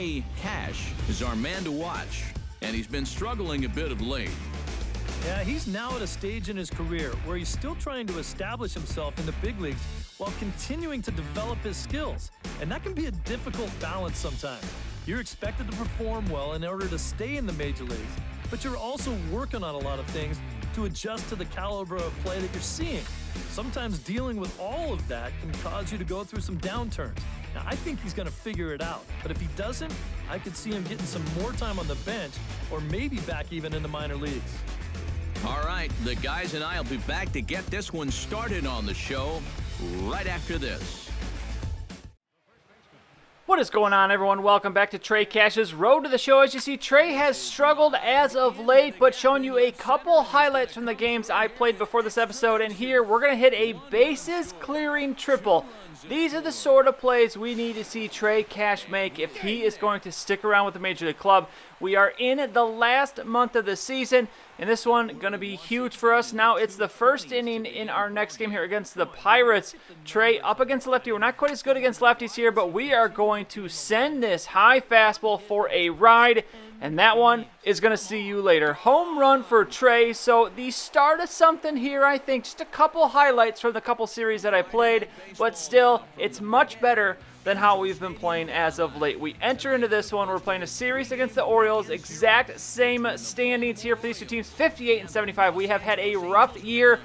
Trey Cash is our man to watch, and he's been struggling a bit of late. Yeah, he's now at a stage in his career where he's still trying to establish himself in the big leagues while continuing to develop his skills. And that can be a difficult balance sometimes. You're expected to perform well in order to stay in the major leagues, but you're also working on a lot of things to adjust to the caliber of play that you're seeing. Sometimes dealing with all of that can cause you to go through some downturns. Now, I think he's going to figure it out, but if he doesn't, I could see him getting some more time on the bench or maybe back even in the minor leagues. All right, the guys and I will be back to get this one started on the show right after this. What is going on, everyone? Welcome back to Trey Cash's Road to the Show. As you see, Trey has struggled as of late, but showing you a couple highlights from the games I played before this episode. And here, we're going to hit a bases-clearing triple. These are the sort of plays we need to see Trey Cash make if he is going to stick around with the Major League club. We are in the last month of the season, and this one going to be huge for us. Now it's the first inning in our next game here against the Pirates. Trey up against the lefty. We're not quite as good against lefties here, but we are going to send this high fastball for a ride, and that one is going to see you later. Home run for Trey. So the start of something here, I think. Just a couple highlights from the couple series that I played, but still, it's much better than how we've been playing as of late. We enter into this one. We're playing a series against the Orioles. Exact same standings here for these two teams, 58 and 75. We have had a rough year.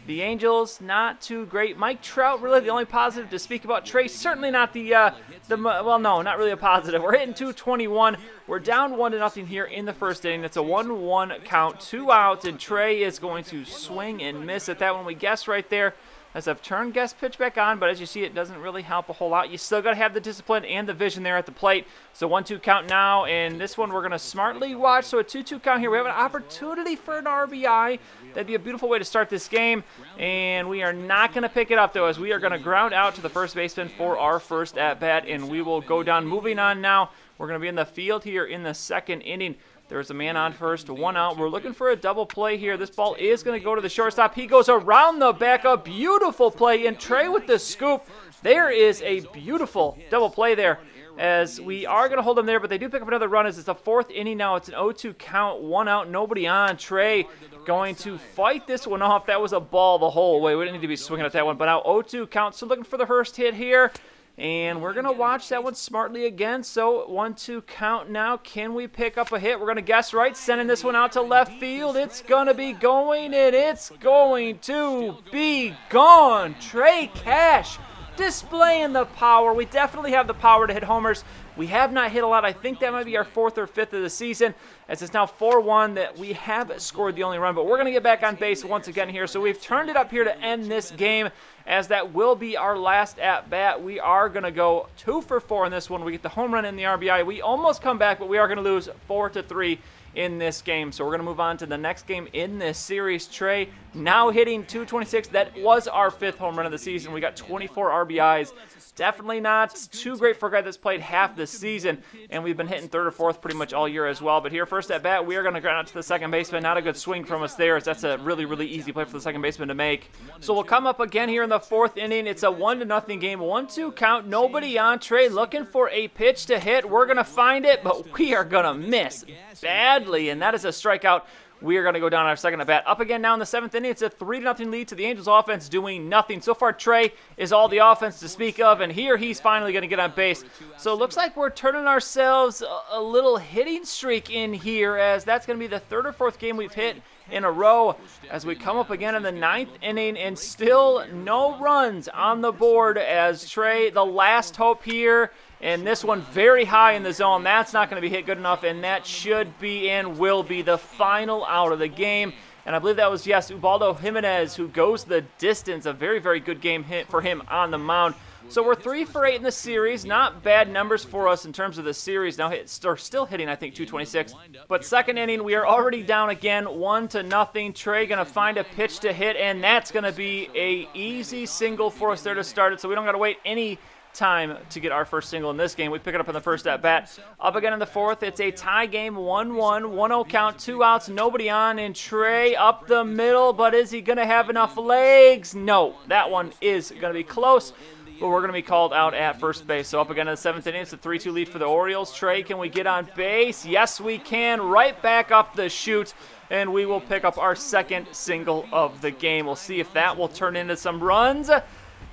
The Angels, not too great. Mike Trout, really the only positive to speak about. Trey, certainly not well, no, not really a positive. We're hitting 221. We're down 1-0 here in the first inning. It's a 1-1 count, 2 outs, and Trey is going to swing and miss at that one. We guessed right there. As I've turned guess pitch back on, but as you see, it doesn't really help a whole lot. You still got to have the discipline and the vision there at the plate. So 1-2 count now, and this one we're going to smartly watch. So a 2-2 count here. We have an opportunity for an RBI. That'd be a beautiful way to start this game, and we are not going to pick it up, though, as we are going to ground out to the first baseman for our first at-bat, and we will go down. Moving on now, we're going to be in the field here in the second inning. There's a man on first, 1 out. We're looking for a double play here. This ball is going to go to the shortstop. He goes around the back, a beautiful play, and Trey with the scoop. There is a beautiful double play there, as we are going to hold them there, but they do pick up another run as it's the fourth inning now. It's an 0-2 count, 1 out, nobody on. Trey going to fight this one off. That was a ball the whole way. We didn't need to be swinging at that one, but now 0-2 count. So looking for the first hit here. And we're going to watch that one smartly again. So 1-2 count now. Can we pick up a hit? We're going to guess right. Sending this one out to left field. It's going to be going, and it's going to be gone. Trey Cash displaying the power. We definitely have the power to hit homers. We have not hit a lot. I think that might be our 4th or 5th of the season, as it's now 4-1 that we have scored the only run. But we're going to get back on base once again here. So we've turned it up here to end this game, as that will be our last at-bat. We are going to go 2 for 4 in this one. We get the home run and the RBI. We almost come back, but we are going to lose 4-3 in this game. So we're going to move on to the next game in this series. Trey now hitting 226. That was our 5th home run of the season. We got 24 RBIs. Definitely not too great for a guy that's played half the season, and we've been hitting 3rd or 4th pretty much all year as well. But here, first at bat, we are going to ground out to the second baseman. Not a good swing from us there, as that's a really, really easy play for the second baseman to make. So we'll come up again here in the 4th inning. It's a 1-0 game, 1-2 count, nobody on. Trey looking for a pitch to hit. We're going to find it, but we are going to miss badly, and that is a strikeout. We are going to go down our second at bat. Up again now in the 7th inning. It's a 3-0 lead to the Angels offense doing nothing. So far, Trey is all the offense to speak of, and here he's finally going to get on base. So it looks like we're turning ourselves a little hitting streak in here, as that's going to be the 3rd or 4th game we've hit in a row, as we come up again in the 9th inning, and still no runs on the board, as Trey, the last hope here. And this one very high in the zone. That's not going to be hit good enough, and that should be and will be the final out of the game. And I believe that was, yes, Ubaldo Jimenez, who goes the distance. A very, very good game hit for him on the mound. So we're 3 for 8 in the series. Not bad numbers for us in terms of the series. Now still hitting, I think, 226. But second inning, we are already down again, 1-0. Trey going to find a pitch to hit, and that's going to be a easy single for us there to start it. So we don't got to wait any time to get our first single in this game. We pick it up in the first at bat. Up again in the 4th. It's a tie game, 1-1, 1-0 count, 2 outs, nobody on, and Trey up the middle, but is he going to have enough legs? No, that one is going to be close. but we're going to be called out at first base. So up again in the 7th inning, it's a 3-2 lead for the Orioles. Trey, can we get on base? Yes, we can. Right back up the chute, and we will pick up our second single of the game. We'll see if that will turn into some runs.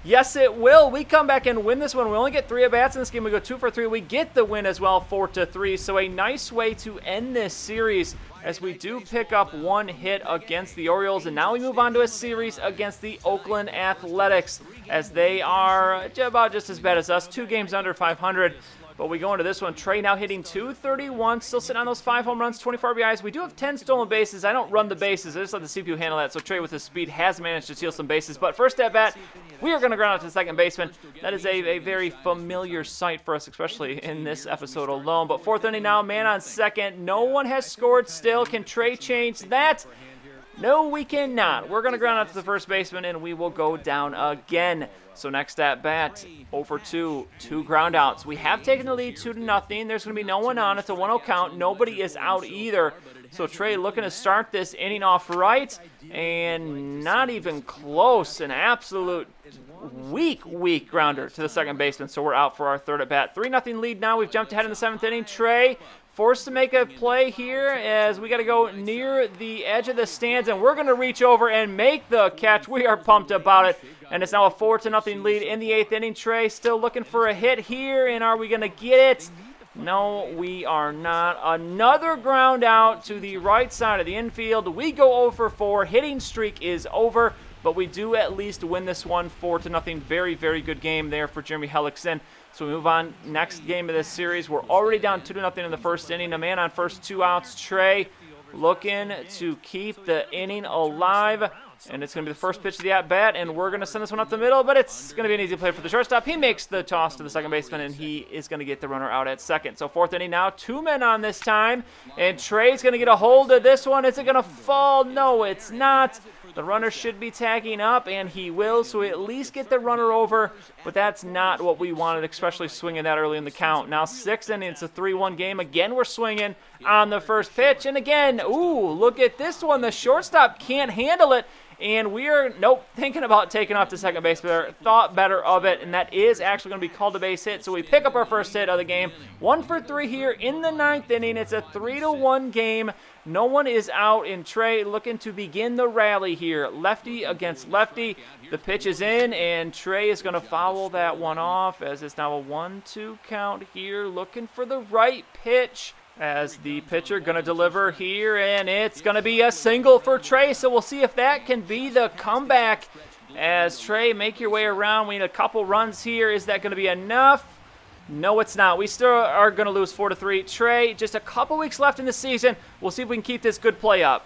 Yes, it will. We come back and win this one. We only get 3 at-bats in this game. We go 2 for 3. We get the win as well, 4-3. So a nice way to end this series as we do pick up 1 hit against the Orioles. And now we move on to a series against the Oakland Athletics, as they are about just as bad as us, 2 games under 500. But we go into this one. Trey now hitting .231, still sitting on those 5 home runs, 24 RBIs. We do have 10 stolen bases. I don't run the bases. I just let the CPU handle that. So Trey, with his speed, has managed to steal some bases. But first at bat, we are going to ground out to the second baseman. That is a very familiar sight for us, especially in this episode alone. But 4th inning now, man on second. No one has scored still. Can Trey change that? No, we cannot. We're going to ground out to the first baseman, and we will go down again. So next at bat, 0-for-2, 2 ground outs. We have taken the lead 2-0. There's going to be no one on. It's a 1-0 count. Nobody is out either. So Trey looking to start this inning off right, and not even close. An absolute weak grounder to the second baseman. So we're out for our 3rd at bat. 3-0 lead now. We've jumped ahead in the 7th inning. Trey forced to make a play here as we got to go near the edge of the stands, and we're going to reach over and make the catch. We are pumped about it, and it's now a 4-0 lead in the 8th inning. Trey still looking for a hit here, and are we going to get it? No, we are not. Another ground out to the right side of the infield. We go 0-for-4. Hitting streak is over, but we do at least win this one 4-0. Very, very good game there for Jeremy Hellickson. So we move on, next game of this series. We're already down 2-0 in the 1st inning. A man on first, 2 outs. Trey looking to keep the inning alive. And it's going to be the first pitch of the at-bat, and we're going to send this one up the middle, but it's going to be an easy play for the shortstop. He makes the toss to the second baseman, and he is going to get the runner out at second. So 4th inning now, 2 men on this time, and Trey's going to get a hold of this one. Is it going to fall? No, it's not. The runner should be tagging up, and he will, so we at least get the runner over, but that's not what we wanted, especially swinging that early in the count. Now 6th inning, it's a 3-1 game. Again, we're swinging on the first pitch, and again, ooh, look at this one. The shortstop can't handle it, and we are, thinking about taking off to second base, but thought better of it, and that is actually going to be called a base hit. So we pick up our first hit of the game. 1 for 3 here in the 9th inning. It's a 3-1 game. No one is out, and Trey looking to begin the rally here. Lefty against lefty. The pitch is in, and Trey is going to foul that one off as it's now a 1-2 count here. Looking for the right pitch, as the pitcher going to deliver here, and it's going to be a single for Trey. So we'll see if that can be the comeback. As Trey, make your way around. We need a couple runs here. Is that going to be enough? No, it's not. We still are going to lose 4-3. Trey, just a couple weeks left in the season. We'll see if we can keep this good play up.